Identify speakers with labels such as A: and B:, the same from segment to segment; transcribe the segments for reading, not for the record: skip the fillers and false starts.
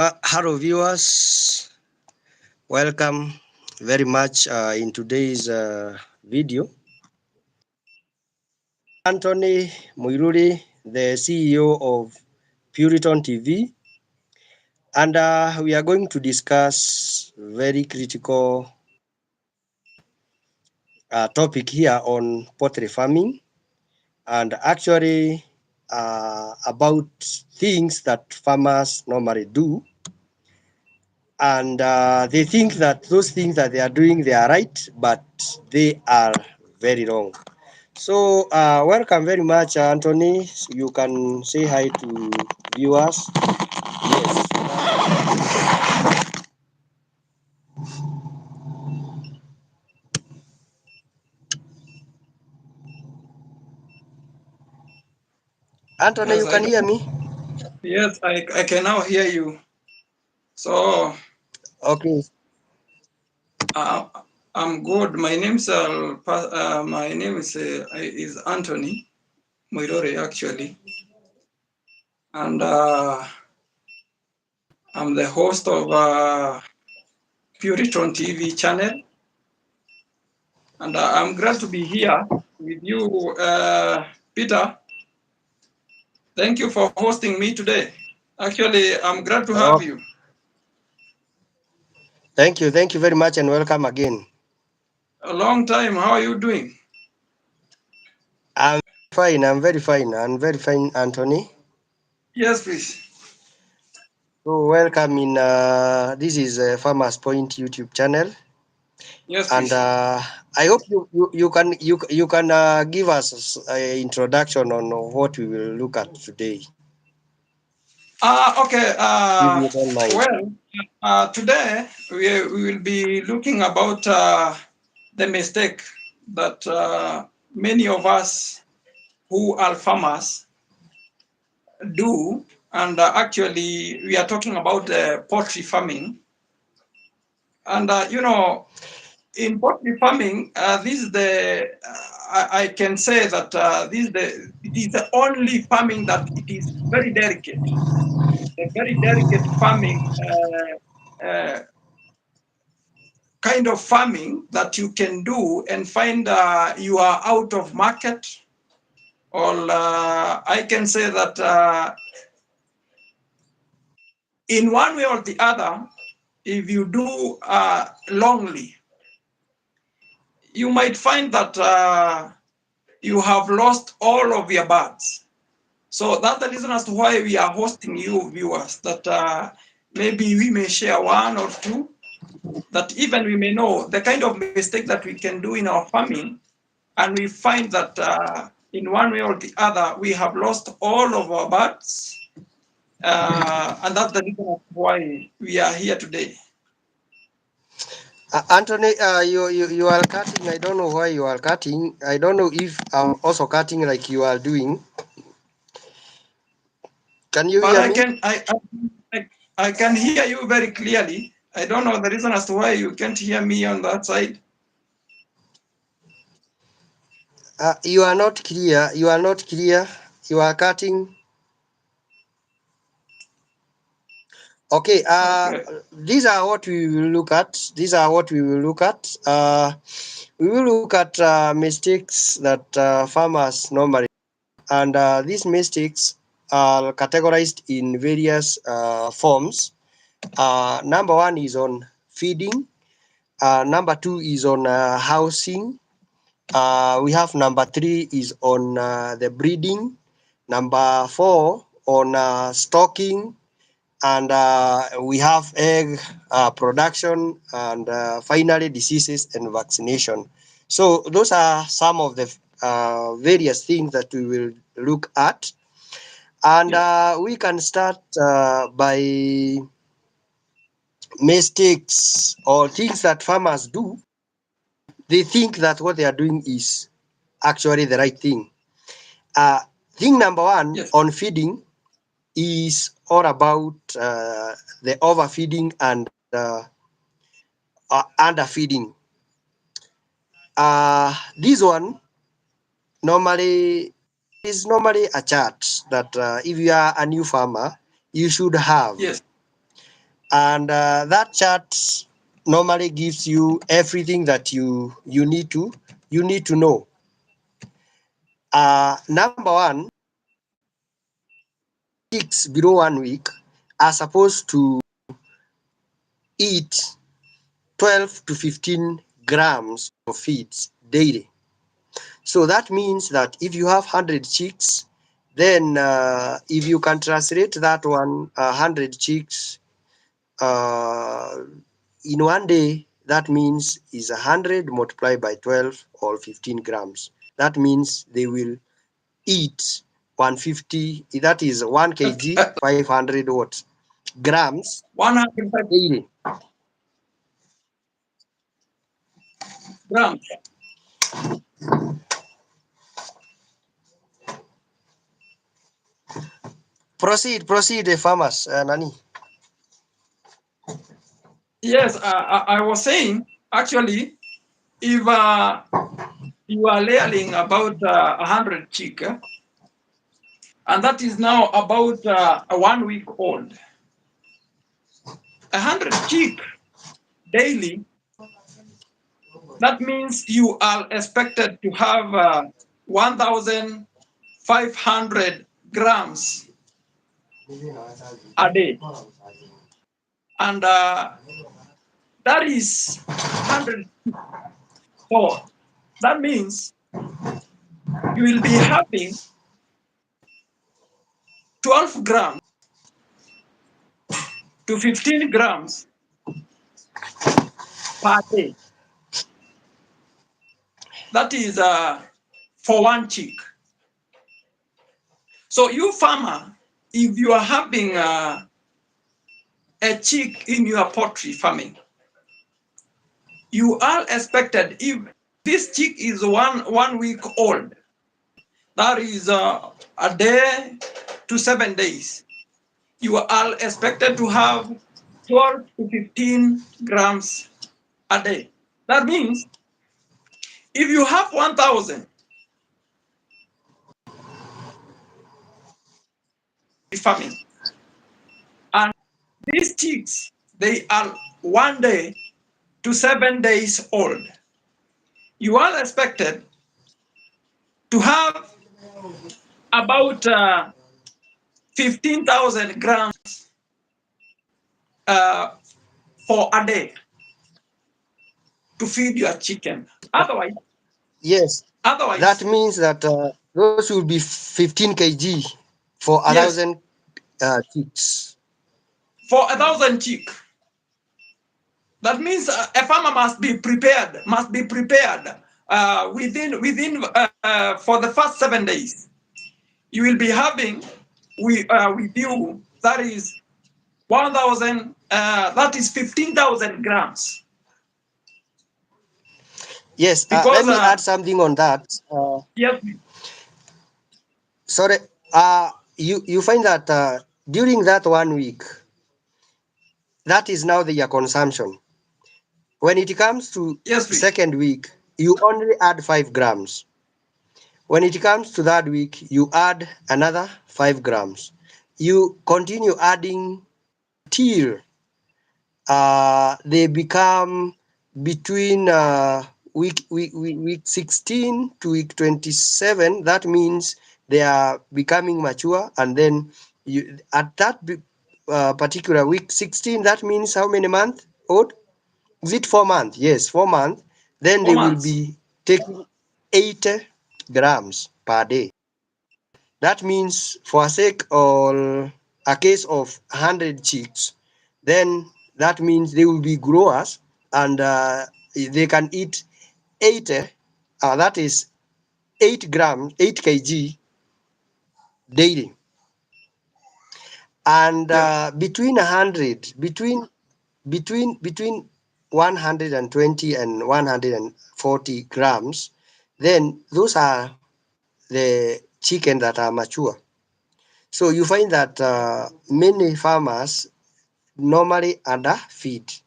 A: Hello, viewers. Welcome very much in today's video. Anthony Muiruri, the CEO of Puriton TV, and we are going to discuss very critical topic here on poultry farming, and actually about things that farmers normally do, and they think that those things that they are doing they are right, but they are very wrong. So welcome very much, Anthony. You can say hi to viewers. Yes. Anthony,
B: Yes,
A: you can hear me?
B: I can now hear you. So
A: Okay.
B: uh, I'm good. My name is Anthony Moirore actually, and I'm the host of Puriton TV channel, and I'm glad to be here with you, Peter. Thank you for hosting me today. Actually, I'm glad to have
A: Oh,
B: you.
A: thank you very much, and welcome again.
B: A long time. How are you doing?
A: I'm fine. I'm very fine. I'm very fine, Anthony.
B: Yes, please.
A: So welcome in. This is Farmers Point YouTube channel,
B: Yes,
A: and
B: please.
A: I hope you can give us an introduction on what we will look at today,
B: Okay.
A: if you don't mind.
B: Well, today we will be looking about the mistake that many of us who are farmers do, and actually we are talking about poultry farming. And in poultry farming, this is I can say that it is the only farming that it is very delicate. A very delicate farming kind of farming that you can do and find you are out of market. Or I can say that in one way or the other, if you do longly, you might find that you have lost all of your birds. So that's the reason as to why we are hosting you viewers, that maybe we may share one or two, that even we may know the kind of mistake that we can do in our farming, and we find that in one way or the other we have lost all of our birds, and that's the reason why we are here today.
A: Anthony, you are cutting. I don't know why you are cutting. I don't know if I'm also cutting like you are doing. Can you
B: But
A: hear me?
B: I can hear you very clearly. I don't know the reason as to why you can't hear me on that side.
A: You are not clear. You are not clear. You are cutting. Okay.
B: Okay.
A: These are what we will look at. These are what we will look at. We will look at mistakes that farmers normally, and these mistakes are categorized in various forms. Number one is on feeding. Number two is on housing. We have number three is on the breeding. Number four on stocking, and we have egg production, and finally diseases and vaccination. So those are some of the various things that we will look at, and
B: Yeah.
A: we can start by mistakes or things that farmers do. They think that what they are doing is actually the right thing. Uh, Thing number one
B: Yes.
A: on feeding is all about the overfeeding and underfeeding. This one normally is normally a chart that if you are a new farmer, you should have.
B: Yes.
A: and that chart normally gives you everything that you need to know. Number one, chicks below 1 week are supposed to eat 12 to 15 grams of feeds daily. So that means that if you have 100 chicks, then if you can translate that 100 chicks uh, in 1 day, that means is 100 multiplied by 12 or 15 grams. That means they will eat 150, that is 1 kg, 500 what? Grams
B: 150
A: daily.
B: grams.
A: Proceed, farmers, Nani.
B: Yes, I was saying actually, if you are layering about 100 chick, and that is now about a 1 week old. 100 chick daily, that means you are expected to have 1,500 grams a day. And that is 100. So that means you will be having 12 grams to 15 grams per day. That is for one chick. So you farmer, if you are having a chick in your poultry farming, you are expected, if this chick is one week old, that is a day to 7 days, you are expected to have 12 to 15 grams a day. That means if you have 1,000 farming, and these chicks, they are 1 day to 7 days old, you are expected to have about 15,000 grams uh, for a day to feed your chicken.
A: Yes, that
B: Otherwise,
A: means that those will be 15 kg for a
B: yes,
A: thousand chicks.
B: for 1,000 chick. That means a farmer must be prepared within for the first 7 days. You will be having with you, that is 1,000. That is 15,000 grams
A: Yes, let
B: because
A: me add something on that.
B: yes,
A: Sorry, you find that during that 1 week, that is now the your consumption. When it comes to
B: yes, please.
A: second week, you only add 5 grams. When it comes to that week, you add another 5 grams. You continue adding till they become between week 16 to week 27. That means they are becoming mature, and then you at that particular week 16, that means how many months old? Is it 4 months? Yes, 4 months. Then
B: four
A: they will
B: months.
A: be taking 80 grams per day. That means for a sake or a case of 100 chicks, then that means they will be growers, and they can eat 80, that is 8 grams, 8 kg daily. And
B: Yeah.
A: between 100, between 120 and 140 grams, then those are the chicken that are mature. So you find that many farmers normally underfeed.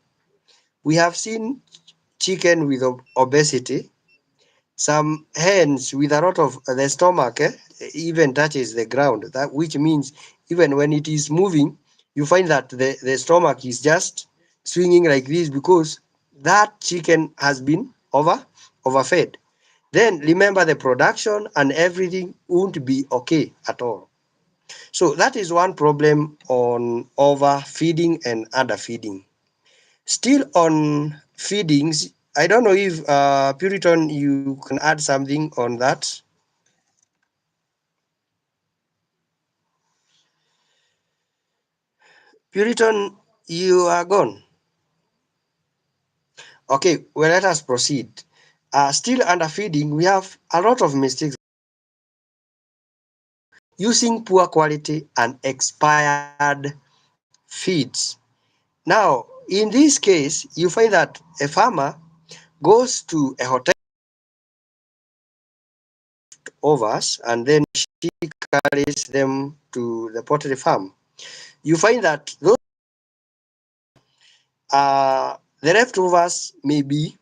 A: We have seen chicken with obesity, some hens with a lot of the stomach even touches the ground. That which means even when it is moving, you find that the stomach is just swinging like this because that chicken has been overfed. Then remember the production and everything won't be okay at all. So that is one problem on overfeeding and underfeeding. Still on feedings, I don't know if Puritan you can add something on that. Puritan, you are gone. Okay, well, let us proceed. Still under feeding, we have a lot of mistakes using poor quality and expired feeds. Now, in this case, you find that a farmer goes to a hotel overs and then she carries them to the poultry farm. You find that those the leftovers may be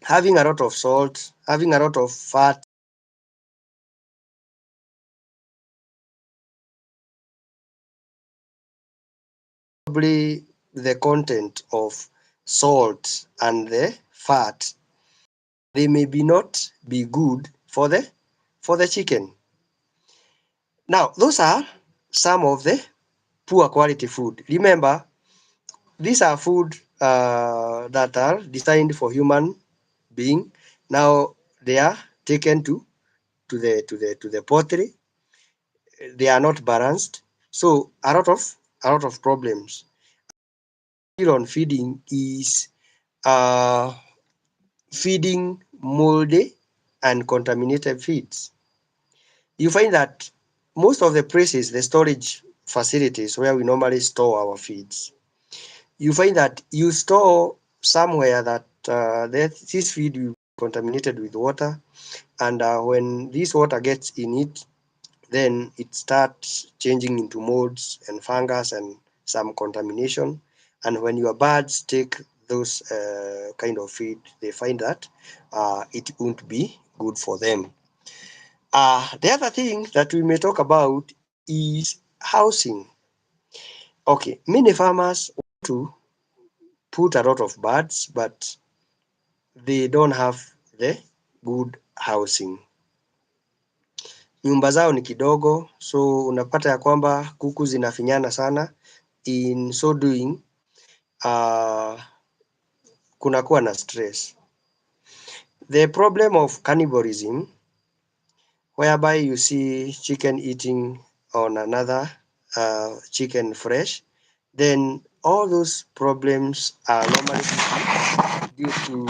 A: having a lot of salt, having a lot of fat, probably the content of salt and the fat. They may be not be good for the chicken. Now, those are some of the poor quality food. Remember, these are food that are designed for human being. Now they are taken to the poultry. They are not balanced. So a lot of problems. Still on feeding is uh, feeding moldy and contaminated feeds. You find that most of the places, the storage facilities where we normally store our feeds, you find that you store somewhere that this feed will be contaminated with water, and when this water gets in it, then it starts changing into molds and fungus and some contamination. And when your birds take those kind of feed, they find that it won't be good for them. The other thing that we may talk about is housing. Okay, many farmers want to put a lot of birds, but they don't have the good housing. Nyumba zao ni kidogo, so unapata ya kwamba kuku zinafinyana sana. In so doing, uh, kunakuwa na stress. The problem of cannibalism, whereby you see chicken eating on another chicken fresh, then all those problems are normally due to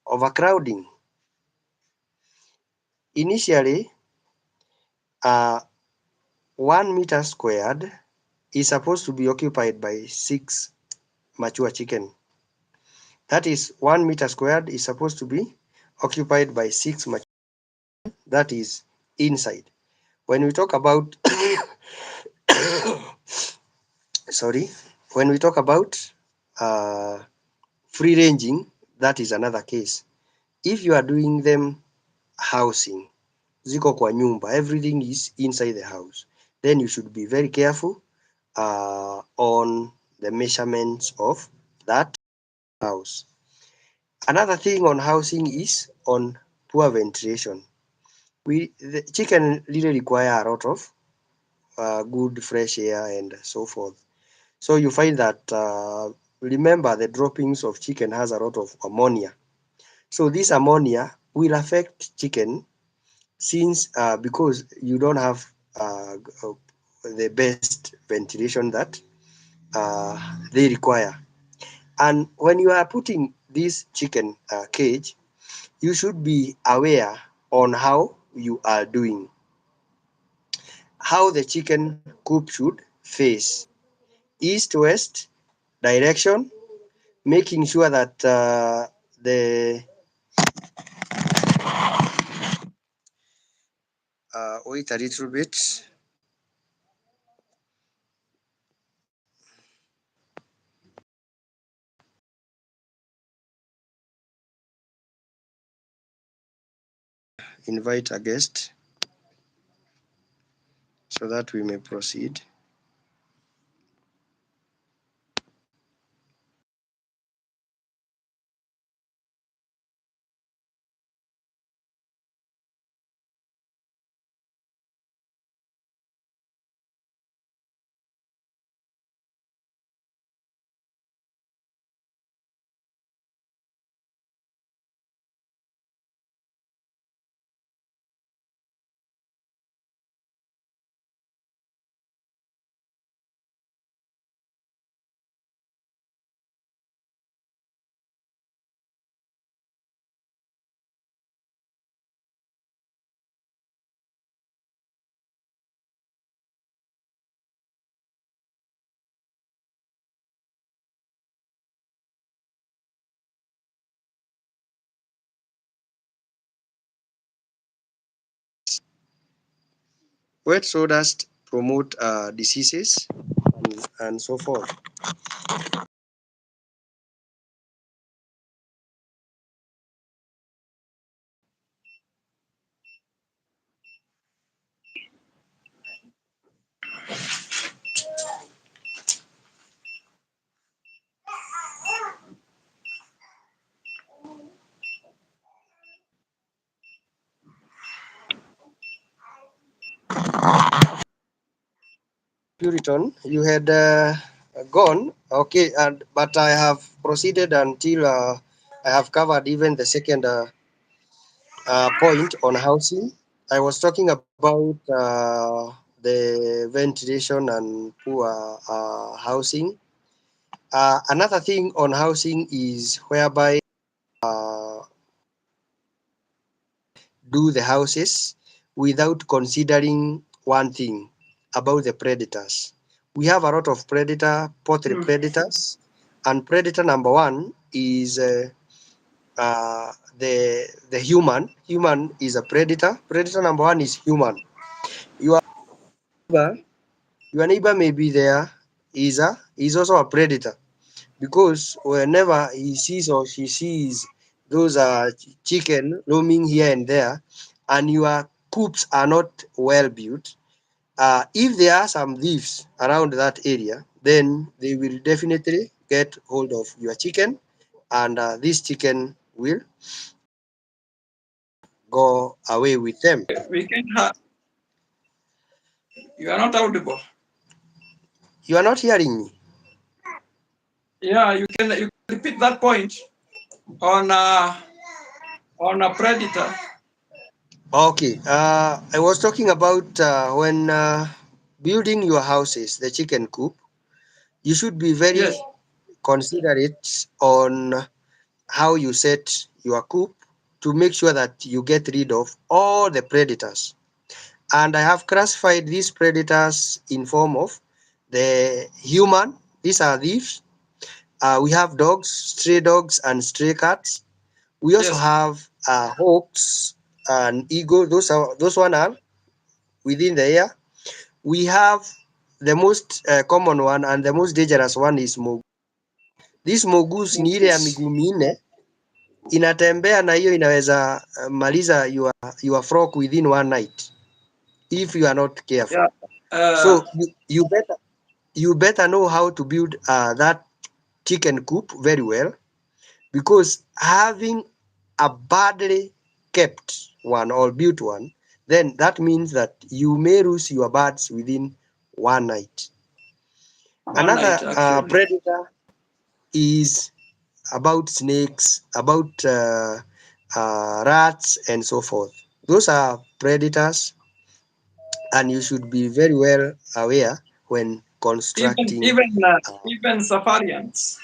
A: overcrowding. Initially, uh, 1 meter squared is supposed to be occupied by 6 mature chicken. That is 1 meter squared is supposed to be occupied by 6 mature, that is inside. When we talk about sorry, when we talk about uh, free ranging, that is another case. If you are doing them housing, ziko kwa nyumba, everything is inside the house, then you should be very careful on the measurements of that house. Another thing on housing is on poor ventilation. The chicken really require a lot of good fresh air and so forth. So you find that remember the droppings of chicken has a lot of ammonia. So this ammonia will affect chicken since because you don't have uh, the best ventilation that they require. And when you are putting this chicken cage, you should be aware on how you are doing, how the chicken coop should face east west direction, making sure that the wait a little bit, invite a guest. so that we may proceed. Wet sawdust promote diseases and so forth. Puritan, you had gone, okay, and but I have proceeded until I have covered even the second point on housing. I was talking about the ventilation and poor housing. Another thing on housing is whereby uh, do the houses without considering one thing about the predators. We have a lot of poultry
B: Mm.
A: predators, and predator number one is the human. Human is a predator. Predator number one is human. Your neighbor, your neighbor may be there. Is also a predator because whenever he sees or she sees those chicken roaming here and there, and your coops are not well built, if there are some thieves around that area, then they will definitely get hold of your chicken, and this chicken will go away with them.
B: We can have. You are not audible.
A: You are not hearing me.
B: Yeah, you can repeat that point on a predator.
A: Okay, I was talking about when building your houses, the chicken coop, you should be very
B: Yes,
A: considerate on how you set your coop to make sure that you get rid of all the predators. And I have classified these predators in form of the human. These are thieves. We have dogs, stray dogs, and stray cats. We also
B: yes,
A: have hawks and eagle. Those one are within the air. We have the most common one and the most dangerous one is mogu. This mogus ni ile ya
B: mongoose.
A: miguu minne, inatembea na hiyo inaweza maliza your flock within one night if you are not careful.
B: Yeah. Uh,
A: So you better know how to build that chicken coop very well, because having a badly kept one or built one, then that means that you may lose your birds within one night.
B: one night
A: Another
B: actually.
A: predator is about snakes, about rats, and so forth. Those are predators, and you should be very well aware when
B: Even
A: constructing.
B: even uh,
A: Uh,
B: even safarians.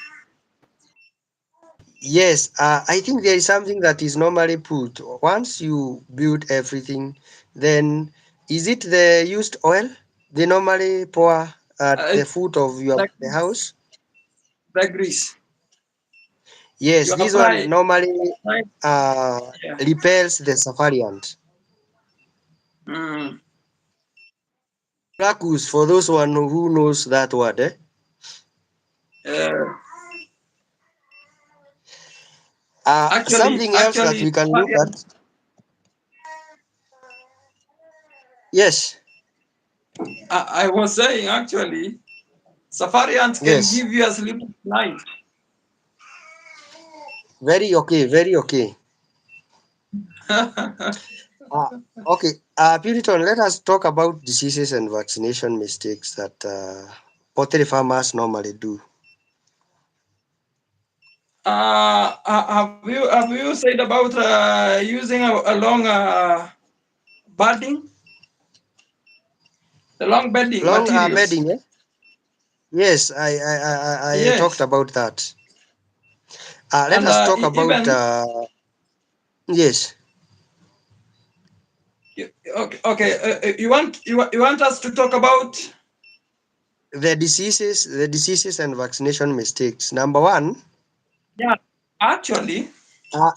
A: yes, I think there is something that is normally put. Once you build everything, then is it the used oil they normally pour at the
B: It's
A: foot of your
B: the
A: the
B: grease.
A: house?
B: The grease.
A: Yes,
B: You
A: this one
B: apply.
A: normally
B: Apply.
A: uh,
B: Yeah.
A: repels the safarians.
B: Mm.
A: Rakus, for those one who knows that word.
B: Uh,
A: Something else that
B: actually,
A: we can look at.
B: safarians.
A: Yes,
B: I was saying actually, safari ants can
A: Yes.
B: give you a sleepless night.
A: Very okay. Very okay. Uh, okay. Puriton, let us talk about diseases and vaccination mistakes that poultry farmers normally do.
B: Have you said about using a long budding, the long bedding
A: Long
B: materials?
A: bedding, eh? Yes, I talked
B: Yes,
A: about that. Let
B: and
A: us talk about
B: even
A: yes,
B: okay, okay. You want us to talk about?
A: the diseases and vaccination mistakes. Number one,
B: Yeah, actually,
A: uh,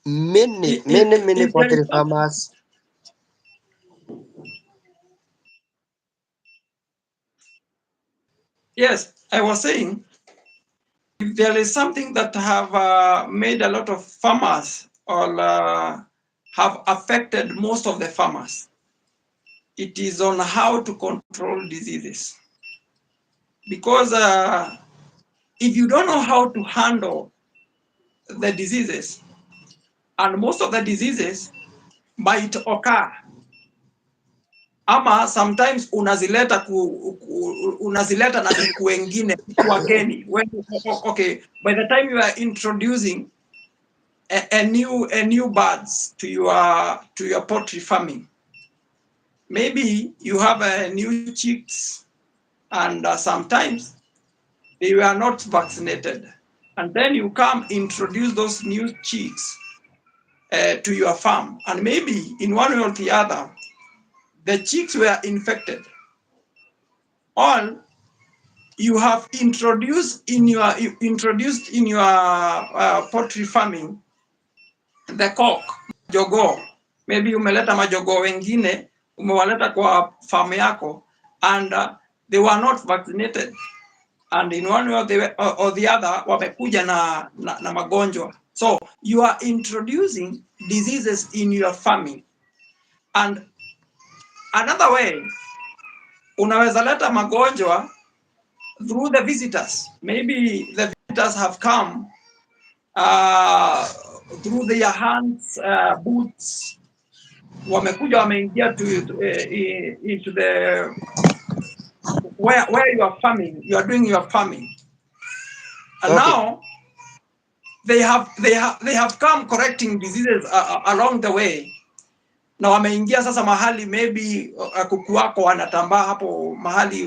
A: many
B: if there is
A: poultry
B: something,
A: farmers.
B: yes, I was saying, if there is something that have made a lot of farmers or have affected most of the farmers, it is on how to control diseases. Because if you don't know how to handle the diseases, and most of the diseases might occur, ama sometimes unazileta na kuku wengine, kuku wageni. Okay, by the time you are introducing a new birds to your poultry farming, maybe you have new chicks, and sometimes they were not vaccinated, and then you come introduce those new chicks to your farm, and maybe in one way or the other the chicks were infected, or you have introduced in your poultry farming the cock, jogoo. Maybe umeleta majogoo wengine, umewaleta kwa farm yako, and they were not vaccinated, and in one way or the other wamekuja na magonjwa. So you are introducing diseases in your farming. And another way, unaweza leta magonjwa through the visitors. Maybe the visitors have come uh, through their hands, boots, wamekuja wameingia into the where you are farming, you are doing your farming, and
A: Okay,
B: now they have come correcting diseases along the way, na wameingia sasa mahali, maybe kuku wako wanatambaa hapo mahali,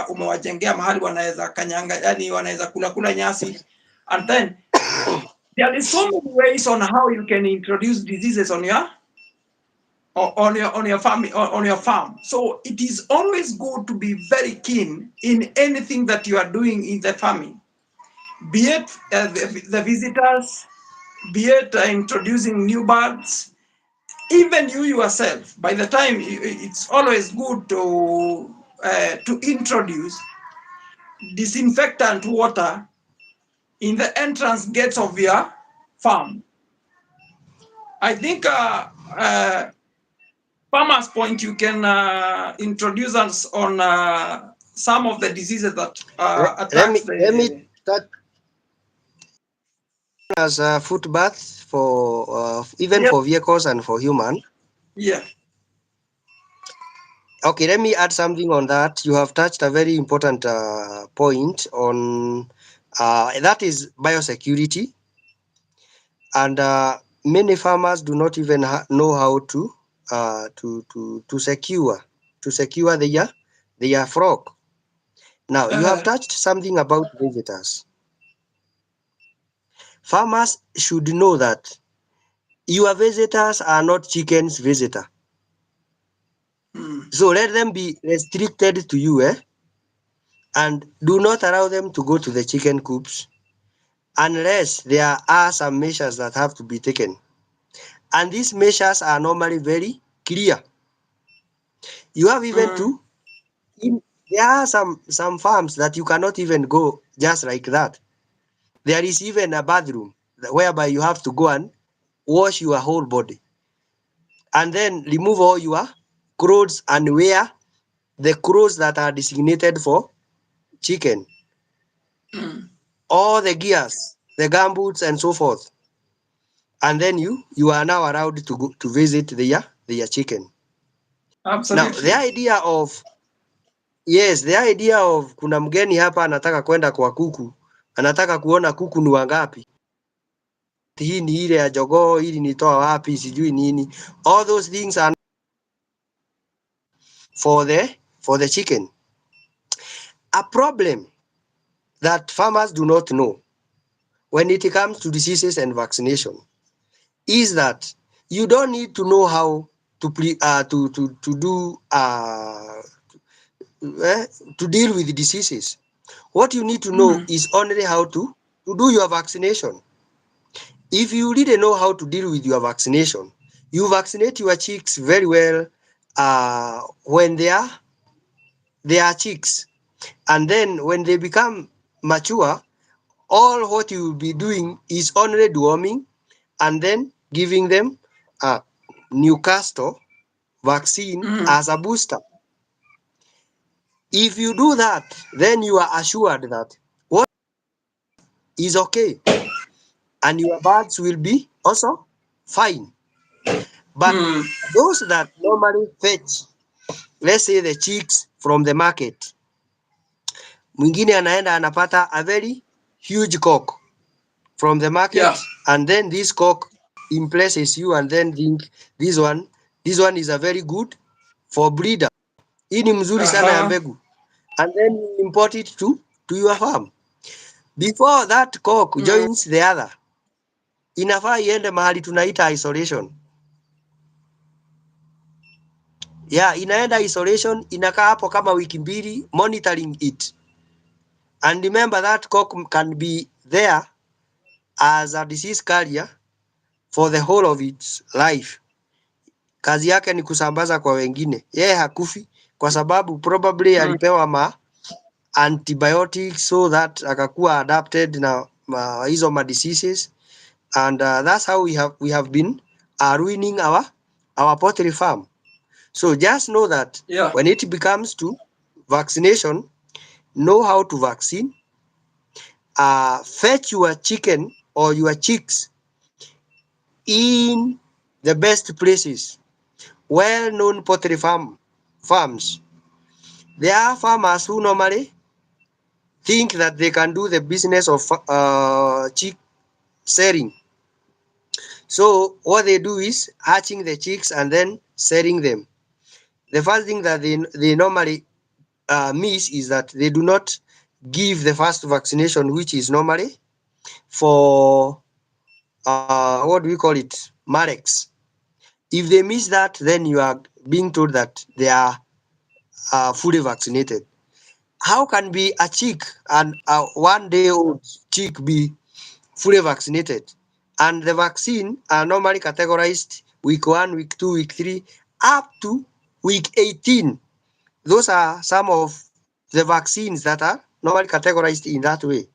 B: umewajengea mahali wanaweza kanyanga, yani wanaweza kula nyasi, and then there is so many ways on how you can introduce diseases on your farm. So it is always good to be very keen in anything that you are doing in the farming, be it the visitors, be it introducing new birds, even you yourself. By the time, it's always good to introduce disinfectant water in the entrance gates of your farm. I think Farmers Point, you can introduce us on some of the diseases that
A: let me
B: attacks
A: let me
B: the.
A: touch as a foot bath for even
B: Yeah,
A: for vehicles and for human.
B: yeah.
A: Okay, let me add something on that. You have touched a very important point on that is biosecurity, and many farmers do not even know how to secure their frog. Now, you have
B: Uh,
A: touched something about visitors. Farmers should know that your visitors are not chickens visitor.
B: hmm,
A: So let them be restricted to you, and do not allow them to go to the chicken coops unless there are some measures that have to be taken. And these measures are normally very clear. You have even
B: hmm,
A: to in there are some farms that you cannot even go just like that. There is even a bathroom whereby you have to go and wash your whole body and then remove all your clothes and wear the crows that are designated for chicken,
B: Mm.
A: all the gears, the gumboots, and so forth. And then you are now allowed to go to visit their chicken. Now the
B: Absolutely.
A: idea of yes, the idea of kuna mgeni hapa anataka kwenda kwa kuku, anataka kuona kuku ni wangapi, hii ni ile ya jogoo, hili nitoa wapi, sijui nini. All those things are for the chicken. A problem that farmers do not know when it comes to diseases and vaccination is that you don't need to know how to do eh, to deal with diseases. What you need to know
B: Mm.
A: is only how to do your vaccination. If you didn't know how to deal with your vaccination, you vaccinate your chicks very well when they are chicks, and then when they become mature, all what you will be doing is only deworming and then giving them a Newcastle vaccine
B: Mm.
A: as a booster. If you do that, then you are assured that what is okay and your birds will be also fine. But
B: Mm.
A: those that normally fetch, let's say the chicks from the market, mwingine anaenda anapata a very huge cock from the
B: Yeah.
A: market, and then this cock impresses you and then think this one is a very good for breeder. Hii ni mzuri sana ya
B: Uh-huh.
A: mbegu, and then you import it to your farm. Before that cock
B: Mm.
A: joins the other, inafaa iende mahali tunaita isolation. Yeah, inaenda isolation, inakaa hapo kama wiki mbili monitoring it. And remember that cock can be there as a disease carrier for the whole of its life. Kazi yake ni kusambaza kwa wengine. Yeye hakufi kwa sababu probably
B: Mm.
A: alipewa antibiotics so that akakuwa adapted na hizo diseases, and that's how we have been ruining our poultry farm. So just know that
B: Yeah.
A: when it becomes to vaccination, know how to vaccine. Fetch your chicken or your chicks in the best places, well-known poultry farms. There are farmers who normally think that they can do the business of chick selling. So what they do is hatching the chicks and then selling them. The first thing that they normally miss is that they do not give the first vaccination, which is normally for what do we call it, Marex. If they miss that, then you are being told that they are fully vaccinated. How can be a chick and a 1 day old chick be fully vaccinated? And the vaccine are normally categorized week 1, week 2, week 3, up to week 18. Those are some of the vaccines that are normally categorized in that way.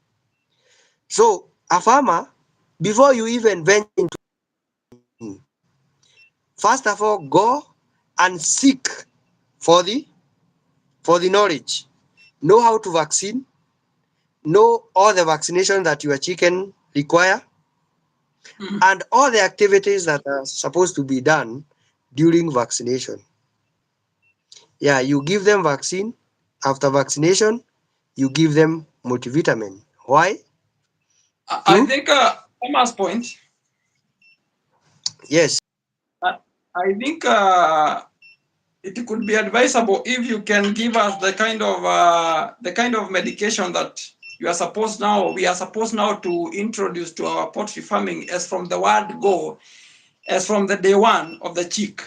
A: So a farmer, before you even venture into vaccine, first of all, go and seek for the knowledge. Know how to vaccine, know all the vaccination that your chicken require,
B: Mm.
A: and all the activities that are supposed to be done during vaccination. Yeah, you give them vaccine. After vaccination, you give them multivitamin. Why?
B: I
A: To
B: think Thomas' point.
A: yes,
B: I, I think it could be advisable if you can give us the kind of medication that we are supposed now to introduce to our poultry farming as from the word go, as from the day one of the chick,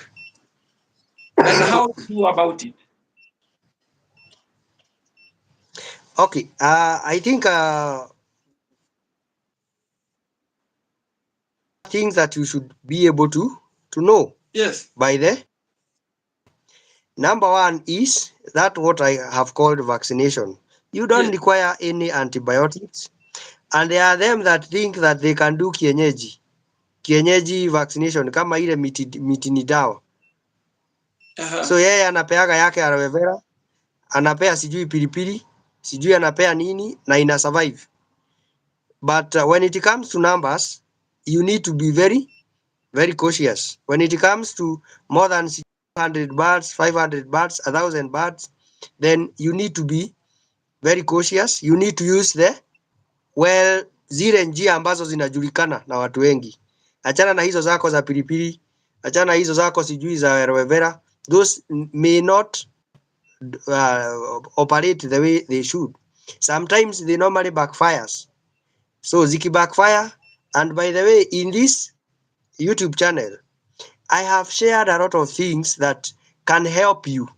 B: and how to do about it.
A: okay. I think things that you should be able to know
B: Yes.
A: by the number one is that what I have called vaccination. You don't
B: Yes.
A: require any antibiotics, and there are them that think that they can do kienyeji vaccination kama ile miti ni dawa.
B: Uh-huh.
A: So yeye anapeaga yake aloe vera, anapea sijui pilipili, sijui anapea nini na ina survive. But when it comes to numbers, you need to be very cautious. When it comes to more than 100 birds, 500 birds, 1,000 birds, then you need to be very cautious. You need to use the well, zile njia ambazo zinajulikana na watu wengi. Achana na hizo zako za pilipili, achana na hizo zako sijui za aloe vera. Those may not operate the way they should. Sometimes they normally backfires. So ziki backfire, and by the way, in this YouTube channel, I have shared a lot of things that can help you.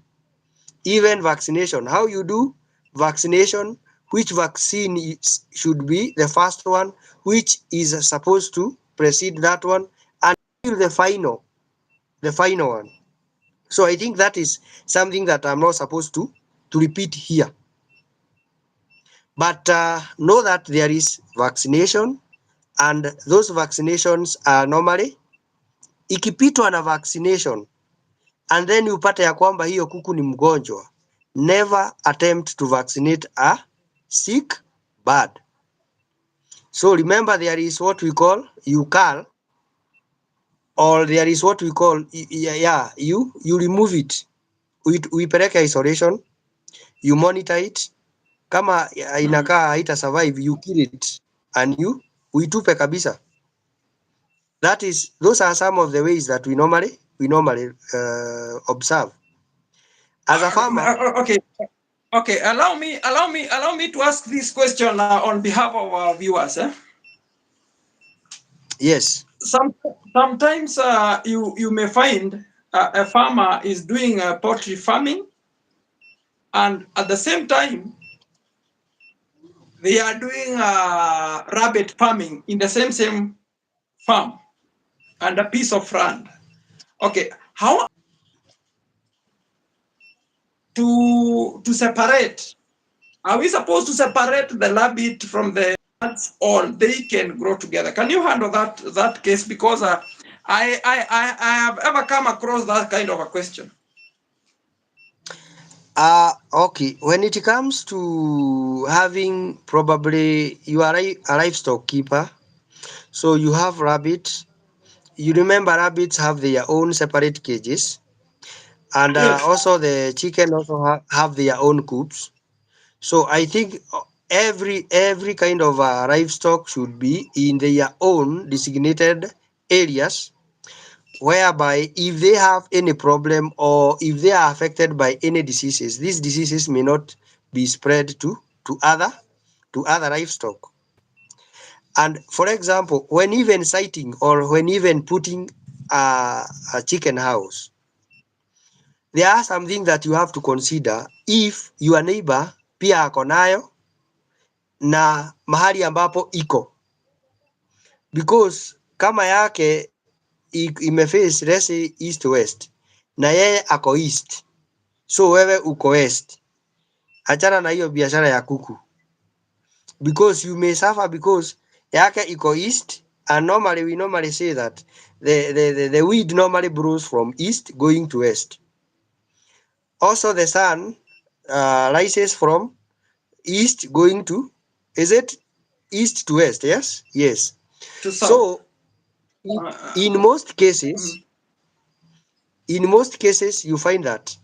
A: Even vaccination, how you do vaccination, which vaccine should be the first one, which is supposed to precede that one, and the final one. So I think that is something that I'm not supposed to repeat here. But know that there is vaccination, and those vaccinations are normally ikipitwa na vaccination and then upate ya kwamba hiyo kuku ni mgonjwa, never attempt to vaccinate a sick bird. So remember, there is what we call UCAL, or there is what we call you remove it, uipeleke isolation, you monitor it, kama inakaa haita survive, you kill it and you uitupe kabisa. Those are some of the ways that we normally observe as a farmer.
B: Okay, okay. Allow me to ask this question on behalf of our viewers.
A: Yes.
B: Sometimes you may find a farmer is doing poultry farming, and at the same time they are doing rabbit farming in the same farm and a piece of land. Okay, how to separate? Are we supposed to separate the rabbit from the birds, or they can grow together? Can you handle that case? Because I have ever come across that kind of a question.
A: Okay. When it comes to having, probably you are a livestock keeper, so you have rabbits. You remember rabbits have their own separate cages, and
B: Yes.
A: also the chicken also have their own coops. So I think every kind of livestock should be in their own designated areas, whereby if they have any problem or if they are affected by any diseases, these diseases may not be spread to other livestock. And for example, when even sighting or when even putting a chicken house, there are something that you have to consider. If your neighbor pia ako nayo na mahali ambapo iko, because kama yake imeface let's say east west na yeye ako east, so wewe uko west, achana na hiyo biashara ya kuku, because you may suffer because yake iko east, and normally we normally say that the weed normally grows from east going to west. Also the sun rises from east going to, is it east to west? Yes.
B: To south.
A: So in most cases, you find that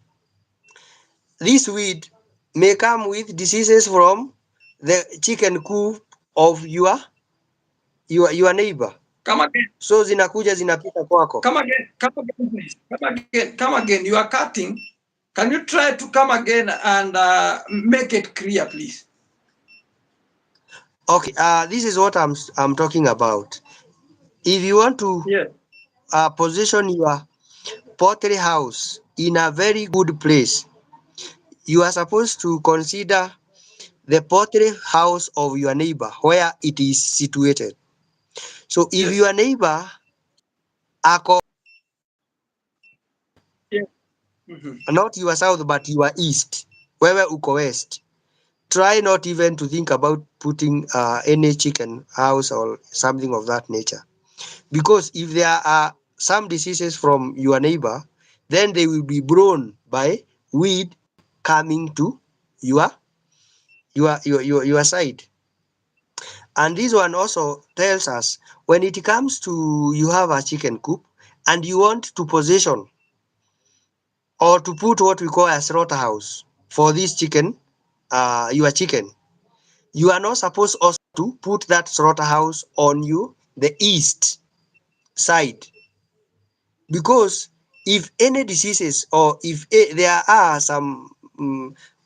A: this weed may come with diseases from the chicken coop of your neighbor.
B: Come again.
A: So zinakuja zinapita kwako.
B: Come again. Come again, please. Come again. You are cutting. Can you try to come again and make it clear, please?
A: Okay. This is what I'm talking about. If you want to
B: Yes.
A: position your poultry house in a very good place, you are supposed to consider the poultry house of your neighbor where it is situated. So if
B: Yes.
A: your neighbor ako
B: Yes. Mm-hmm.
A: not your south but your east, wewe uko west, try not even to think about putting any chicken house or something of that nature, because if there are some diseases from your neighbor, then they will be blown by weed coming your your side. And this one also tells us when it comes to you have a chicken coop and you want to position or to put what we call a slaughterhouse for this chicken, your chicken, you are not supposed also to put that slaughterhouse on you the east side, because if any diseases or if there are some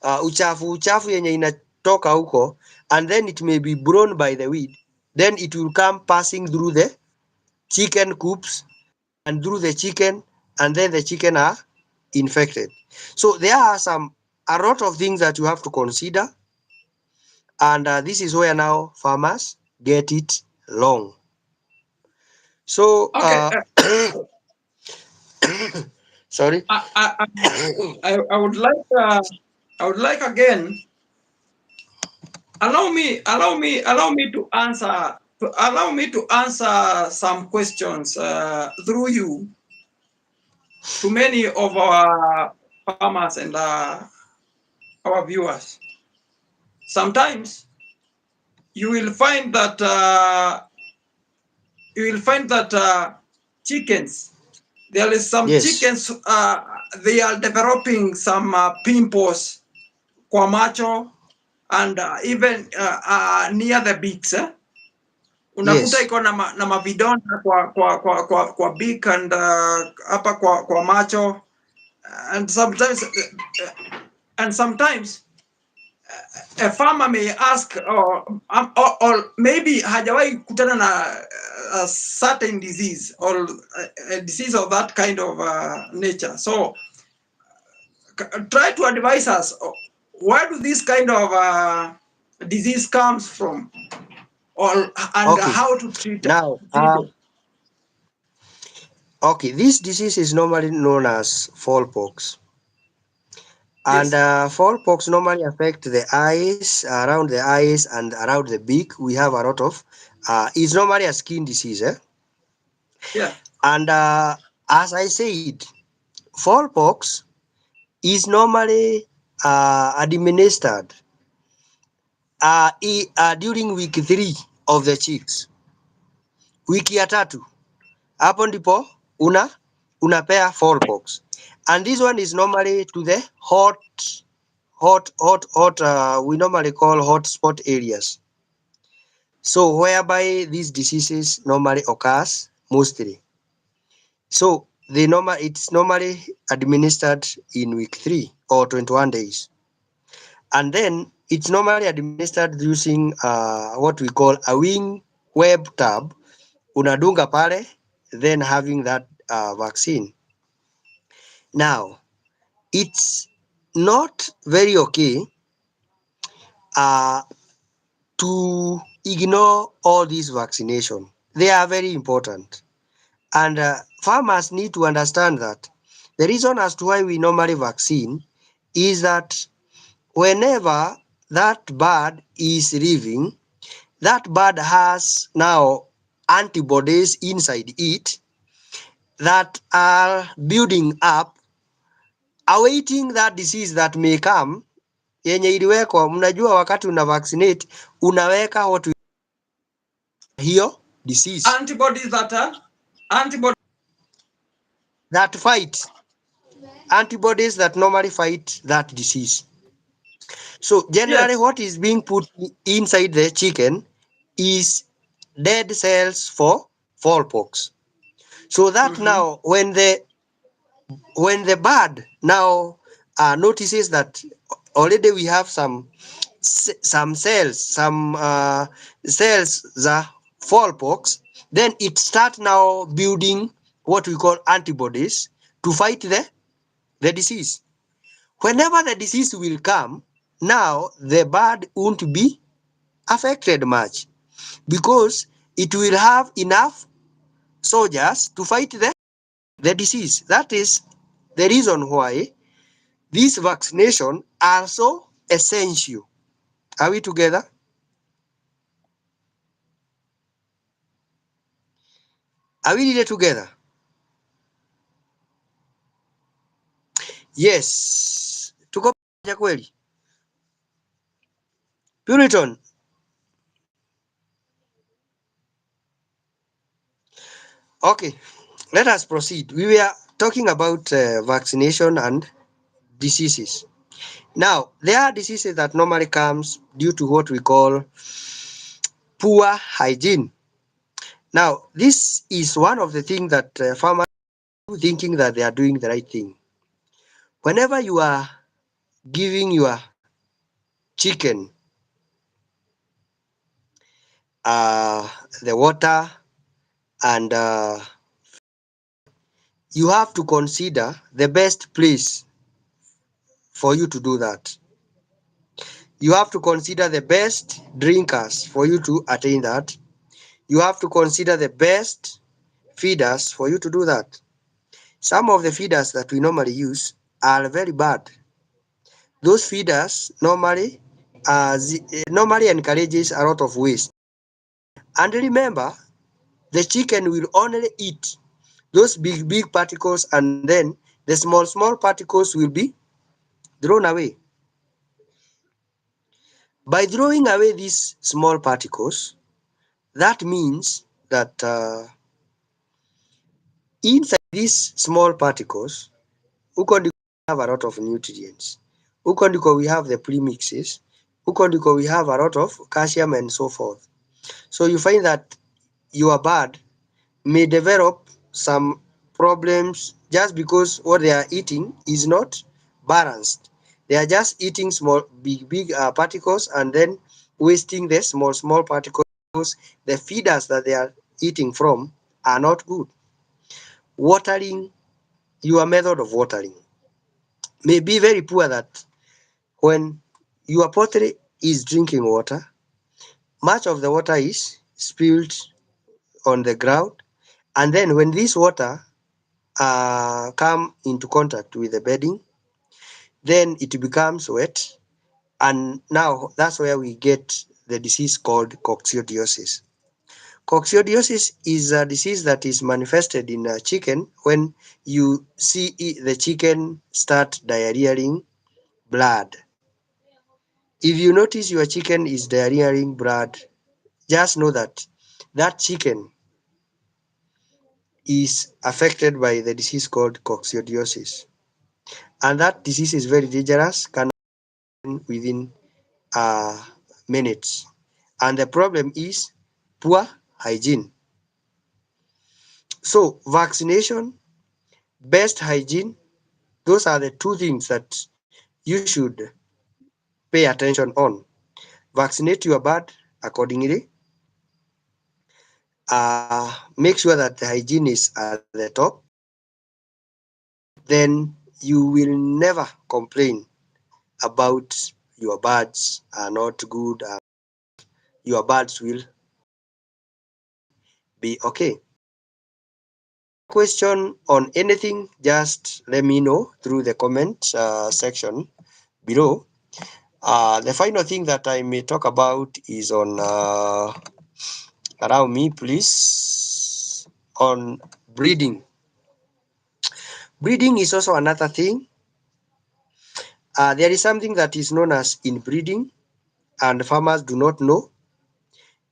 A: uchafu yenye inatoka huko and then it may be blown by the wind, then it will come passing through the chicken coops and through the chicken, and then the chicken are infected. So there are some a lot of things that you have to consider, and this is where now farmers get it wrong. So
B: Okay.
A: sorry.
B: I, I, I, I would like again, allow me to answer some questions through you to many of our farmers and our viewers. Sometimes you will find that chickens, there is some
A: Yes.
B: chickens, they are developing some pimples kwa macho and even near the beaks, unakuta
A: Yes.
B: iko na mavidonda kwa beak and hapa kwa macho, and sometimes a farmer may ask, or maybe hajawahi kutana na a certain disease or a disease of that kind of nature. So try to advise us, where do this kind of disease comes from, or and
A: Okay.
B: how to treat
A: Now,
B: it.
A: okay, this disease is normally known as fowlpox. And
B: Yes.
A: fowlpox normally affect the eyes, around the eyes and around the beak. We have a lot of, it's normally a skin disease. Eh?
B: Yeah.
A: And as I said, fowlpox is normally administered during week 3 of the chicks. Wiki ya tatu. Hapo ndipo unapea fowlpox. And this one is normally to the hot, we normally call hot spot areas. So whereby these diseases normally occurs mostly. So it's normally administered in week 3 or 21 days. And then it's normally administered using what we call a wing web tab. Unadunga pale, then having that vaccine. Now, it's not very okay uh, to ignore all these vaccination. They are very important. And farmers need to understand that the reason as to why we normally vaccine is that whenever that bird is living, that bird has now antibodies inside it that are building up, awaiting that disease that may come, yenye iliwekwa. Mnajua wakati una vaccinate unaweka what hiyo disease
B: Antibodies that are antibodies.
A: that fight, antibodies that normally fight that disease. So generally
B: Yes.
A: what is being put inside the chicken is dead cells for fowlpox. So that
B: Mm-hmm.
A: now when the bird now notices that already we have some cells, some cells the fowlpox, then it start now building what we call antibodies to fight the disease. Whenever the disease will come, now the bird won't be affected much because it will have enough soldiers to fight the disease. That is the reason why these vaccination are so essential. Are we together? Are we really together? Yes. Tuko pamoja kweli? Puriton, okay, let us proceed. We were talking about vaccination and diseases. Now, there are diseases that normally comes due to what we call poor hygiene. Now, this is one of the things that farmers do, thinking that they are doing the right thing. Whenever you are giving your chicken uh, the water and you have to consider the best place for you to do that. You have to consider the best drinkers for you to attain that. You have to consider the best feeders for you to do that. Some of the feeders that we normally use are very bad. Those feeders normally encourages a lot of waste. And remember, the chicken will only eat those big particles, and then the small particles will be thrown away. By throwing away these small particles, that means that inside these small particles, ukondiko we have a lot of nutrients. Ukondiko we have the premixes. Ukondiko we have a lot of calcium and so forth. So you find that your bird may develop some problems just because what they are eating is not balanced. They are just eating small, big particles and then wasting the small particles. The feeders that they are eating from are not good. Watering, your method of watering may be very poor that when your poultry is drinking water, much of the water is spilled on the ground, and then when this water come into contact with the bedding, then it becomes wet, and now that's where we get the disease called coccidiosis. Coccidiosis is a disease that is manifested in a chicken when you see the chicken start diarrheaing blood. If you notice your chicken is diarrheaing blood, just know that that chicken is affected by the disease called coccidiosis. And that disease is very dangerous, can happen within uh, minutes. And the problem is poor hygiene. So, vaccination, best hygiene, those are the two things that you should pay attention on. Vaccinate your bird accordingly. Make sure that the hygiene is at the top. Then you will never complain about your birds are not good. Your birds will be okay. Question on anything, just let me know through the comment section below. The final thing that I may talk about is on allow me please on breeding. Breeding is also another thing. There is something that is known as inbreeding, and farmers do not know.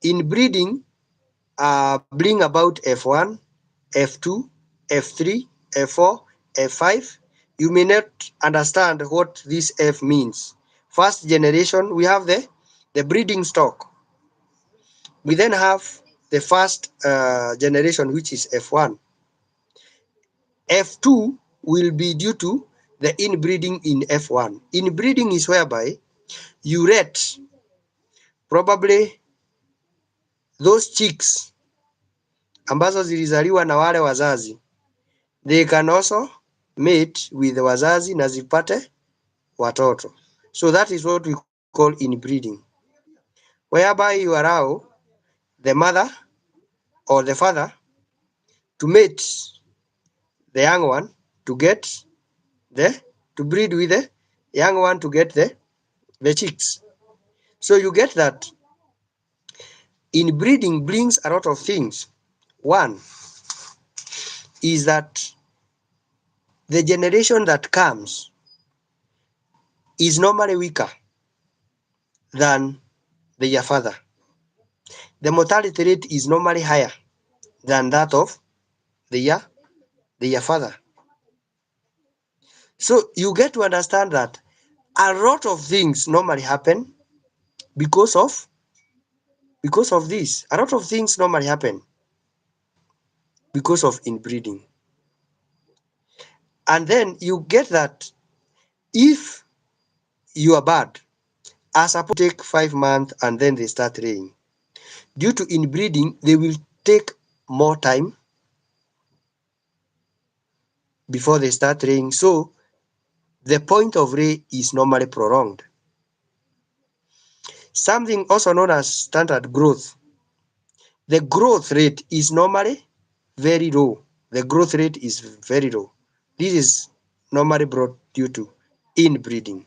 A: Inbreeding bring about F1, F2, F3, F4, F5. You may not understand what this F means. First generation, we have the breeding stock. We then have the first generation, which is F1. F2 will be due to the inbreeding in F1. Inbreeding is whereby you rate probably those chicks ambazo zilizaliwa na wale wazazi, they can also mate with wazazi na zipate watoto. So that is what we call inbreeding, whereby you allow the mother or the father to mate the young one to get the to breed with the young one to get the chicks. So you get that inbreeding brings a lot of things. One is that the generation that comes is normally weaker than their father. The mortality rate is normally higher than that of their their father. So you get to understand that a lot of things normally happen because of this. A lot of things normally happen because of inbreeding. And then you get that if your bird are supposed to take 5 months and then they start laying, due to inbreeding, they will take more time before they start laying. So the point of lay is normally prolonged. Something also known as standard growth. The growth rate is normally very low. The growth rate is very low. This is normally brought due to inbreeding.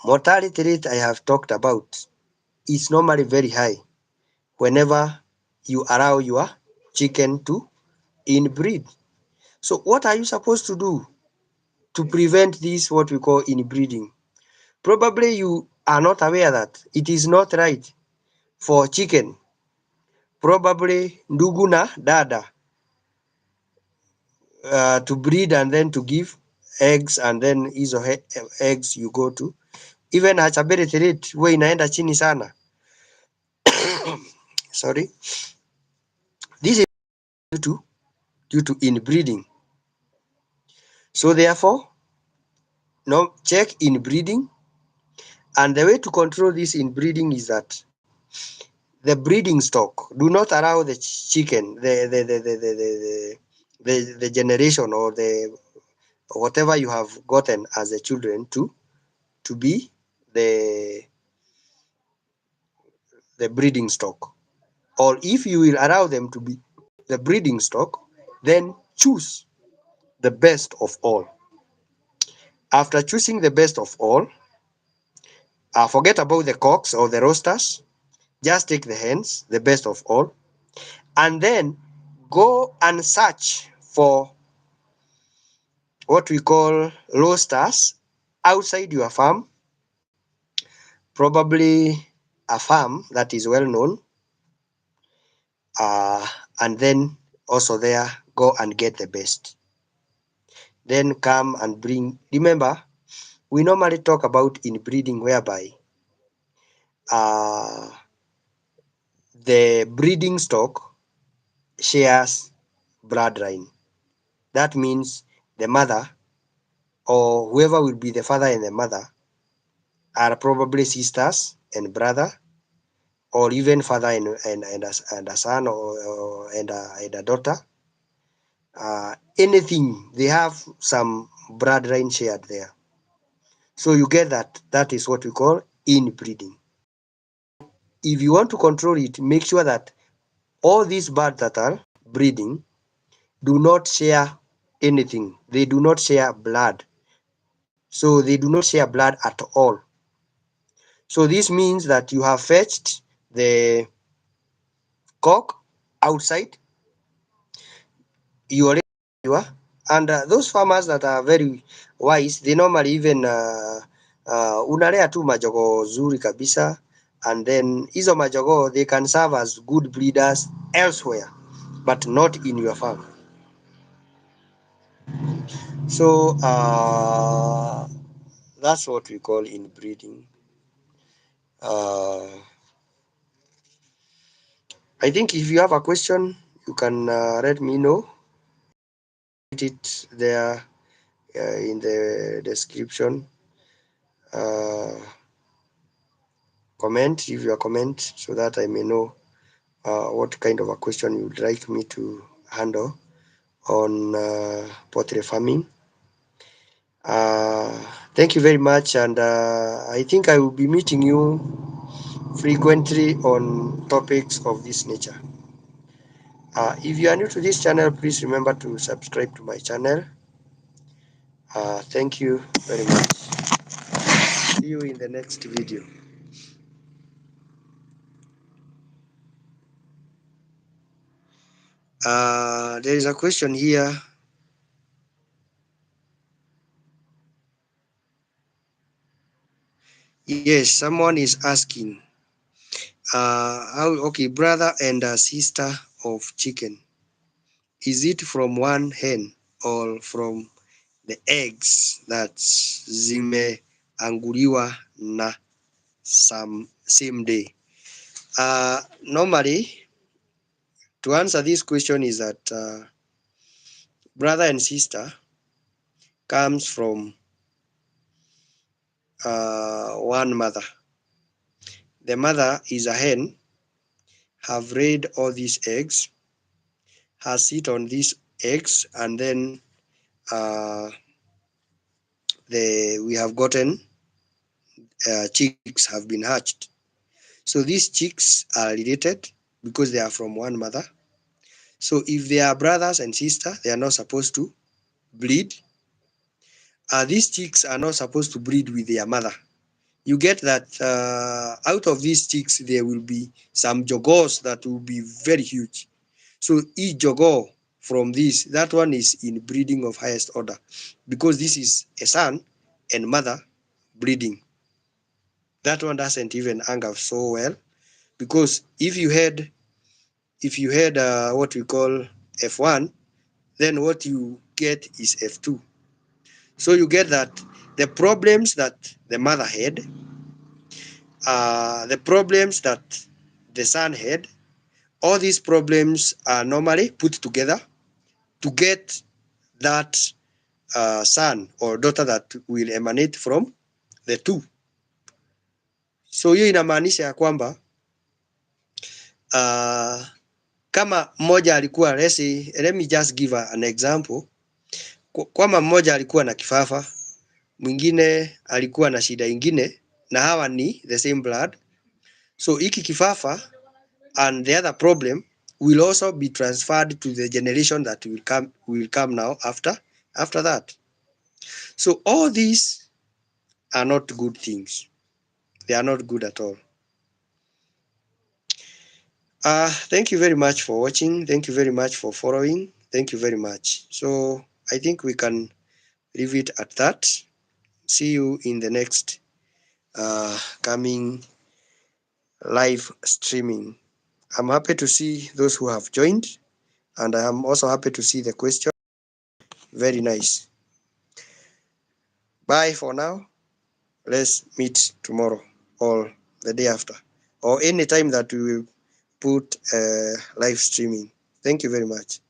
A: Mortality rate I have talked about is normally very high whenever you allow your chicken to inbreed. So what are you supposed to do to prevent this what we call inbreeding? Probably you are not aware that it is not right for chicken, probably ndugu na dada, to breed and then to give eggs, and then hizo eggs you go to even hatchability rate huwa inaenda chini sana. Sorry, this is due to inbreeding. So therefore, no, check inbreeding, and the way to control this inbreeding is that the breeding stock, do not allow the chicken, the generation or the whatever you have gotten as a children to be the breeding stock. Or if you will allow them to be the breeding stock, then choose the best of all. After choosing the best of all, forget about the cocks or the roosters. Just take the hens, the best of all, and then go and search for what we call roosters outside your farm, probably a farm that is well known, uh, and then also there go and get the best. Then come and bring. Remember, we normally talk about inbreeding whereby uh, the breeding stock shares bloodline. That means the mother or whoever will be the father and the mother are probably sisters and brother, or even father and a son, or and a daughter. Anything, they have some bloodline shared there. So you get that. That is what we call inbreeding. If you want to control it, make sure that all these birds that are breeding do not share anything. They do not share blood. So they do not share blood at all. So this means that you have fetched the cock outside, you already and those farmers that are very wise, they normally even unalea tu majogoo zuri kabisa, and then hizo majogoo they can serve as good breeders elsewhere but not in your farm. So that's what we call inbreeding. uh, I think if you have a question, you can let me know. Put it there in the description. Uh, Comment, leave your comment so that I may know what kind of a question you would like me to handle on poultry farming. Uh, Thank you very much, and I think I will be meeting you frequently on topics of this nature. If you are new to this channel, please remember to subscribe to my channel. Thank you very much. See you in the next video. There is a question here. Yes, someone is asking, okay, brother and sister of chicken, is it from one hen or from the eggs that zimeanguliwa na same day? Normally, to answer this question is that brother and sister comes from one mother. The mother is a hen, have laid all these eggs, has sit on these eggs, and then uh, we have gotten chicks have been hatched. So these chicks are related because they are from one mother. So if they are brothers and sisters, they are not supposed to breed. These chicks are not supposed to breed with their mother. You get that out of these chicks, there will be some jogos that will be very huge. So each jogo from this, that one is in breeding of highest order because this is a son and mother breeding. That one doesn't even hang up so well because if you had what we call F1, then what you get is F2. So you get that the problems that the mother had, the problems that the son had, all these problems are normally put together to get that son or daughter that will emanate from the two. So hiyo inamaanisha ya kwamba uh, kama mmoja alikuwa let me just give an example. Kwama mmoja alikuwa na kifafa, mwingine alikuwa na shida ingine, na hawa ni the same blood. So hiki kifafa and the other problem will also be transferred to the generation that will come now after that. So all these are not good things. They are not good at all. Thank you very much for watching. Thank you very much for following. Thank you very much. So I think we can leave it at that. See you in the next coming live streaming. I'm happy to see those who have joined, and I am also happy to see the question. Very nice. Bye for now. Let's meet tomorrow or the day after, or any time that we will put live streaming. Thank you very much.